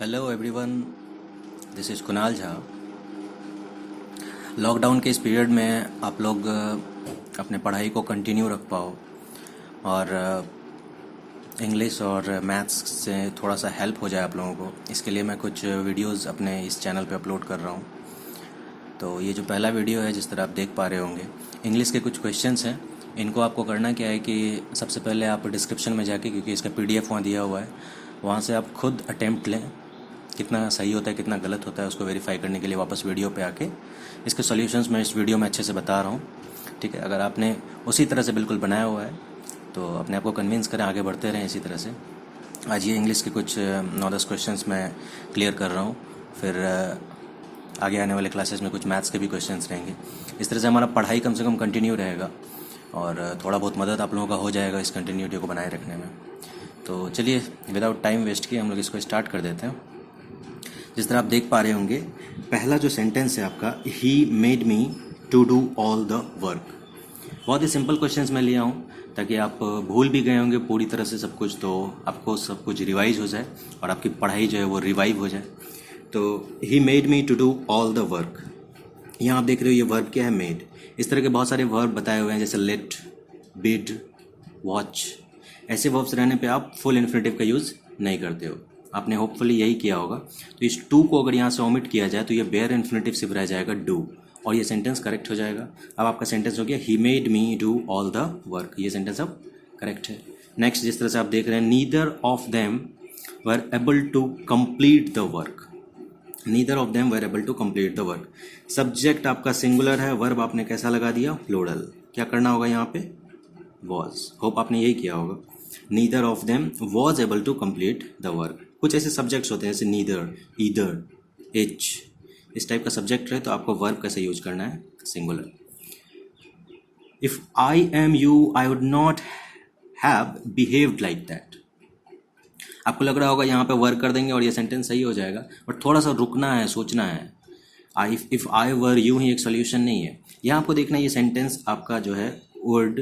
Hello everyone, this is Kunal Jha. Lockdown के इस period में आप लोग अपने पढ़ाई को कंटिन्यू रख पाओ और इंग्लिश और मैथ्स से थोड़ा सा हेल्प हो जाए आप लोगों को, इसके लिए मैं कुछ वीडियोस अपने इस चैनल पे अपलोड कर रहा हूँ। तो ये जो पहला वीडियो है, जिस तरह आप देख पा रहे होंगे, इंग्लिश के कुछ क्वेश्चंस हैं। इनको आपको करना क्या है कि सबसे पहले आप डिस्क्रिप्शन में जाके, क्योंकि इसका PDF वहाँ दिया हुआ है, वहाँ से आप खुद अटेम्प्ट लें। कितना सही होता है कितना गलत होता है उसको वेरीफाई करने के लिए वापस वीडियो पे आके इसके सॉल्यूशंस मैं इस वीडियो में अच्छे से बता रहा हूँ। ठीक है, अगर आपने उसी तरह से बिल्कुल बनाया हुआ है तो अपने आप को कन्विंस करें, आगे बढ़ते रहें इसी तरह से। आज ये इंग्लिश के कुछ 9-10 क्वेश्चंस मैं क्लियर कर रहा हूँ, फिर आगे आने वाले क्लासेस में कुछ मैथ्स के भी क्वेश्चंस रहेंगे। इस तरह से हमारा पढ़ाई कम से कम कंटिन्यू रहेगा और थोड़ा बहुत मदद आप लोगों का हो जाएगा इस कंटिन्यूटी को बनाए रखने में। तो चलिए विदाउट टाइम वेस्ट किए हम लोग इसको स्टार्ट कर देते हैं। जिस तरह आप देख पा रहे होंगे, पहला जो सेंटेंस है आपका, he made me to do all the work. बहुत ही सिंपल क्वेश्चंस मैं लिया हूँ ताकि आप भूल भी गए होंगे पूरी तरह से सब कुछ, तो आपको सब कुछ रिवाइज हो जाए और आपकी पढ़ाई जो है वो रिवाइव हो जाए। तो he made me to do all the work, यहाँ आप देख रहे हो ये वर्ब क्या है, मेड। इस तरह के बहुत सारे वर्ब बताए हुए हैं, जैसे लेट, बिड, वॉच। ऐसे वर्ब्स रहने पे आप फुल इन्फिनेटिव का यूज़ नहीं करते हो। आपने होपफुली यही किया होगा। तो इस टू को अगर यहाँ से ओमिट किया जाए तो ये बेयर इन्फिनेटिव सिर्फ रह जाएगा डू, और ये सेंटेंस करेक्ट हो जाएगा। अब आपका सेंटेंस हो गया he made me do all the work, ये सेंटेंस अब करेक्ट है। नेक्स्ट, जिस तरह से आप देख रहे हैं, neither of them were able to complete the work. Neither of them were able to complete the work. Subject आपका सिंगुलर है, वर्ब आपने कैसा लगा दिया, प्लूरल। क्या करना होगा यहाँ पे, वॉज। होप आपने यही किया होगा। Neither of them was able to complete the work. कुछ ऐसे सब्जेक्ट्स होते हैं जैसे नीदर, ईदर, एच, इस टाइप का सब्जेक्ट रहे तो आपको वर्ब कैसे यूज करना है, singular. If I am you I would not have behaved like that. आपको लग रहा होगा यहाँ पे वर्क कर देंगे और ये सेंटेंस सही हो जाएगा, बट थोड़ा सा रुकना है, सोचना है। इफ आई वर यू ही एक सोल्यूशन नहीं है। यहाँ आपको देखना है ये सेंटेंस आपका जो है वुड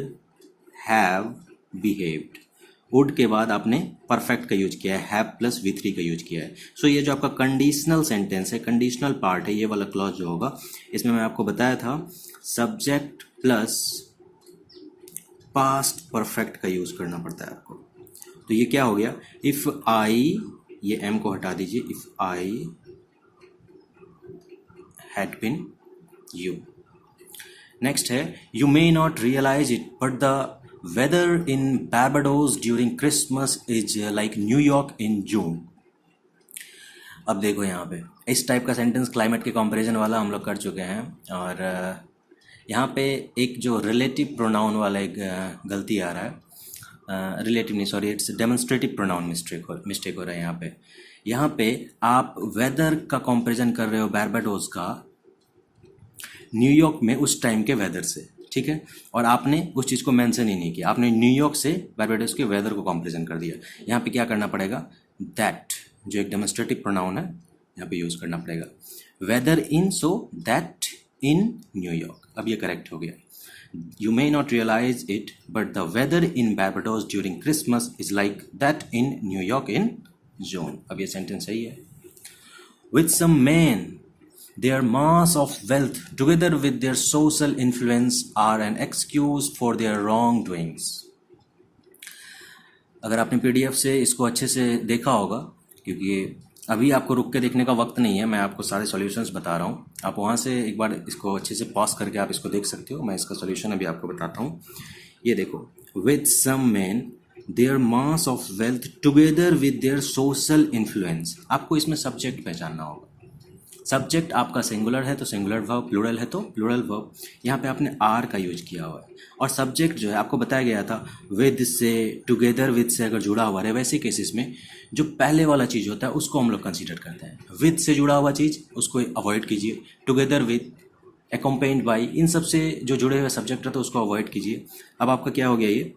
हैव बिहेव्ड। वुड के बाद आपने परफेक्ट का यूज किया है, हैव प्लस V3 का यूज किया है। सो ये जो आपका कंडीशनल सेंटेंस है, कंडीशनल पार्ट है, ये वाला क्लॉज जो होगा, इसमें मैं आपको बताया था सब्जेक्ट प्लस पास्ट परफेक्ट का यूज करना पड़ता है आपको। तो ये क्या हो गया, इफ आई, ये एम को हटा दीजिए, if I had been you. Next है, you may not realize it but the weather in Barbados during Christmas is like New York in June। अब देखो यहाँ पे इस टाइप का सेंटेंस क्लाइमेट के कंपैरिजन वाला हम लोग कर चुके हैं, और यहाँ पे एक जो रिलेटिव प्रोनाउन वाला एक गलती आ रहा है, रिलेटिव नहीं, sorry, it's demonstrative pronoun mistake हो रहा है यहाँ पे आप वेदर का कंपैरिजन कर रहे हो बारबाडोस का न्यूयॉर्क में उस टाइम के वेदर से, ठीक है, और आपने उस चीज़ को मेंशन ही नहीं किया, आपने न्यूयॉर्क से बारबाडोस के वेदर को कंपैरिजन कर दिया। यहाँ पे क्या करना पड़ेगा, दैट जो एक डेमोन्स्ट्रेटिव प्रोनाउन है यहाँ पे यूज करना पड़ेगा, weather in, so that in New York. अब ये करेक्ट हो गया। You may not realize it but the weather in Barbados during Christmas is like that in New York in June. अब ये सेंटेंस सही है। With some man their mass of wealth together with their social influence are an excuse for their wrongdoings। अगर आपने PDF से इसको अच्छे से देखा होगा, क्योंकि अभी आपको रुक के देखने का वक्त नहीं है, मैं आपको सारे सॉल्यूशंस बता रहा हूँ, आप वहाँ से एक बार इसको अच्छे से पॉज करके आप इसको देख सकते हो। मैं इसका सॉल्यूशन अभी आपको बताता हूँ। ये देखो, with some men their mass of wealth together with their social influence। आपको इसमें सब्जेक्ट पहचानना होगा। सब्जेक्ट आपका सिंगुलर है तो सिंगुलर वर्ब, प्लूरल है तो प्लूरल वर्ब। यहाँ पे आपने आर का यूज किया हुआ है, और सब्जेक्ट जो है आपको बताया गया था विद से, टुगेदर विद से अगर जुड़ा हुआ है, वैसे केसेस में जो पहले वाला चीज़ होता है उसको हम लोग कंसीडर करते हैं। विद से जुड़ा हुआ चीज़ उसको अवॉइड कीजिए, टुगेदर विद, अकम्पेन्ड बाई, इन सब से जो जुड़े हुए सब्जेक्ट रहते हैं उसको अवॉइड कीजिए। अब आपका क्या हो गया, ये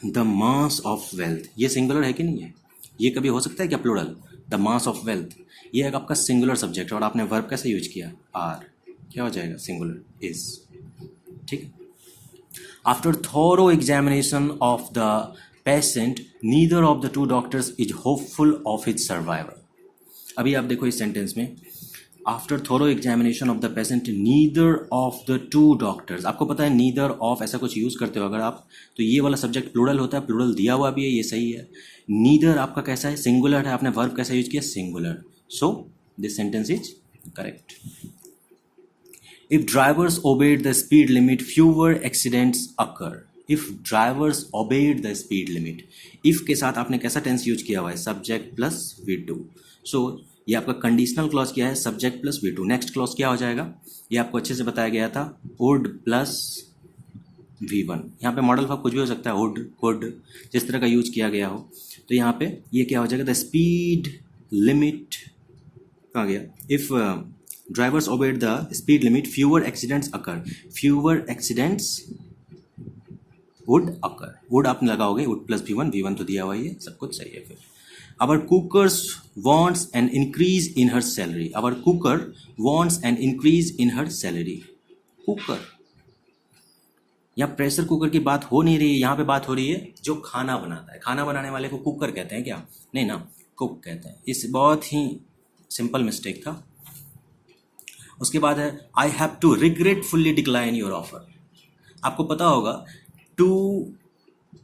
द मास ऑफ वेल्थ, ये सिंगुलर है कि नहीं है, ये कभी हो सकता है क्या plural, the mass of wealth, ये एक आपका सिंगुलर सब्जेक्ट है, और आपने वर्ब कैसे यूज किया, आर, क्या हो जाएगा, सिंगुलर, इज, ठीक। After thorough examination of the patient neither of the two doctors is hopeful of his survival. अभी आप देखो इस सेंटेंस में, after thorough examination of the patient neither of the two doctors. आपको पता है नीदर ऑफ ऐसा कुछ यूज़ करते हो अगर आप, तो ये वाला सब्जेक्ट प्लूरल होता है, प्लूरल दिया हुआ भी है, ये सही है। नीदर आपका कैसा है, सिंगुलर है, आपने वर्ब कैसा यूज किया, singular, so this sentence is correct. If drivers obeyed the speed limit fewer accidents occur. If drivers obeyed the speed limit, if के साथ आपने कैसा टेंस यूज किया हुआ है, सब्जेक्ट प्लस V2। सो ये आपका कंडीशनल क्लॉज क्या है, subject plus V2। Next clause क्या हो जाएगा, ये आपको अच्छे से बताया गया था, वुड प्लस V1। यहाँ पे मॉडल वर्ब कुछ भी हो सकता है, वुड, कुड, जिस तरह का यूज किया गया हो। तो यहाँ पे ये क्या हो जाएगा, द स्पीड लिमिट कहाँ गया, if drivers obeyed the speed limit fewer accidents occur, fewer accidents would occur. Would आपने लगाओगे, वुड प्लस V1, V1 तो दिया हुआ ही है, सब कुछ सही है। फिर our cookers wants an increase in her salary, our cooker wants an increase in her salary। Cooker, यहाँ प्रेशर कुकर की बात हो नहीं रही है, यहाँ पे बात हो रही है जो खाना बनाता है। खाना बनाने वाले को कुकर कहते हैं क्या, नहीं ना, कुक कहते हैं। इस बहुत ही सिंपल मिस्टेक था। उसके बाद है I have to regretfully decline your offer. आपको पता होगा टू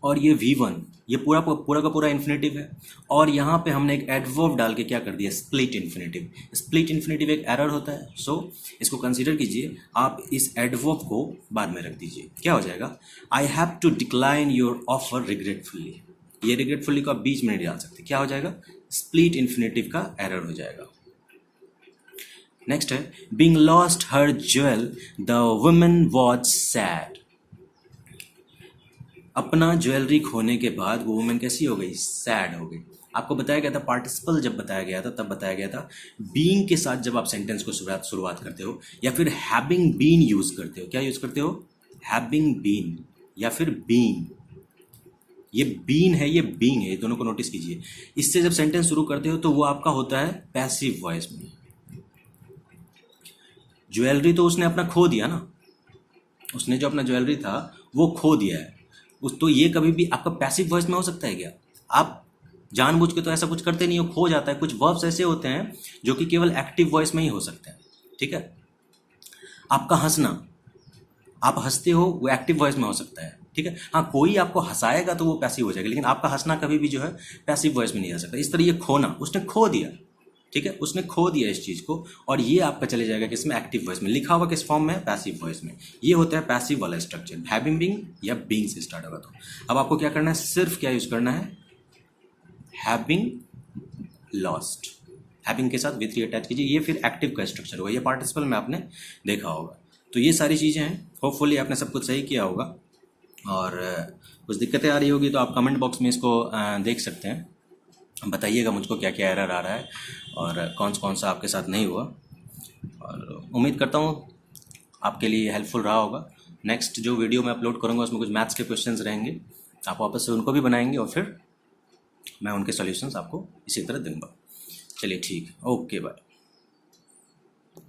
और ये V1, ये पूरा पूरा का पूरा इन्फिनेटिव है, और यहाँ पे हमने एक एडवर्ब डाल के क्या कर दिया, स्प्लिट इन्फिनेटिव। स्प्लिट इन्फिनेटिव एक एरर होता है, सो इसको कंसीडर कीजिए। आप इस एडवर्ब को बाद में रख दीजिए। क्या हो जाएगा, I have to decline your offer regretfully. ये रिग्रेटफुली को आप बीच में नहीं डाल सकते, क्या हो जाएगा, स्प्लिट इन्फिनेटिव का एरर हो जाएगा। नेक्स्ट है being lost her jewel the woman was sad. अपना ज्वेलरी खोने के बाद वो वुमेन कैसी हो गई, सैड हो गई। आपको बताया गया था, पार्टिसिपल जब बताया गया था तब बताया गया था बीइंग के साथ जब आप सेंटेंस को शुरुआत करते हो या फिर हैविंग बीन यूज करते हो। क्या यूज करते हो, हैविंग बीन या फिर बीइंग। ये बीन है, ये बीइंग है, ये दोनों को नोटिस कीजिए। इससे जब सेंटेंस शुरू करते हो तो वो आपका होता है पैसिव वॉइस में। ज्वेलरी तो उसने अपना खो दिया ना, उसने जो अपना ज्वेलरी था वो खो दिया है, तो ये कभी भी आपका पैसिव वॉइस में हो सकता है क्या, आप जानबूझ के तो ऐसा कुछ करते नहीं हो, खो जाता है। कुछ वर्ब्स ऐसे होते हैं जो कि केवल एक्टिव वॉइस में ही हो सकते हैं, ठीक है। आपका हंसना, आप हंसते हो, वो एक्टिव वॉइस में हो सकता है, ठीक है। हाँ, कोई आपको हंसाएगा तो वो पैसिव हो जाएगा, लेकिन आपका हंसना कभी भी जो है पैसिव वॉइस में नहीं आ सकता। इस तरह ये खोना, उसने खो दिया, ठीक है, उसने खो दिया इस चीज़ को, और ये आपका चले जाएगा किसमें, एक्टिव वॉइस में। लिखा हुआ किस फॉर्म में है, पैसिव वॉइस में। ये होता है पैसिव वाला स्ट्रक्चर, हैविंग बीइंग या बीइंग से स्टार्ट होगा। तो अब आपको क्या करना है, सिर्फ क्या यूज करना है, हैविंग लॉस्ट। हैविंग के साथ V3 अटैच कीजिए, ये फिर एक्टिव का स्ट्रक्चर होगा। ये पार्टिसिपल में आपने देखा होगा। तो ये सारी चीज़ें हैं, होपफुली आपने सब कुछ सही किया होगा। और कुछ दिक्कतें आ रही होगी तो आप कमेंट बॉक्स में इसको देख सकते हैं, बताइएगा मुझको क्या क्या एरर आ रहा है और कौन सा आपके साथ नहीं हुआ। और उम्मीद करता हूँ आपके लिए हेल्पफुल रहा होगा। नेक्स्ट जो वीडियो मैं अपलोड करूँगा उसमें कुछ मैथ्स के क्वेश्चंस रहेंगे, आप वापस से उनको भी बनाएंगे और फिर मैं उनके सॉल्यूशंस आपको इसी तरह दूंगा। चलिए ठीक है, ओके बाय।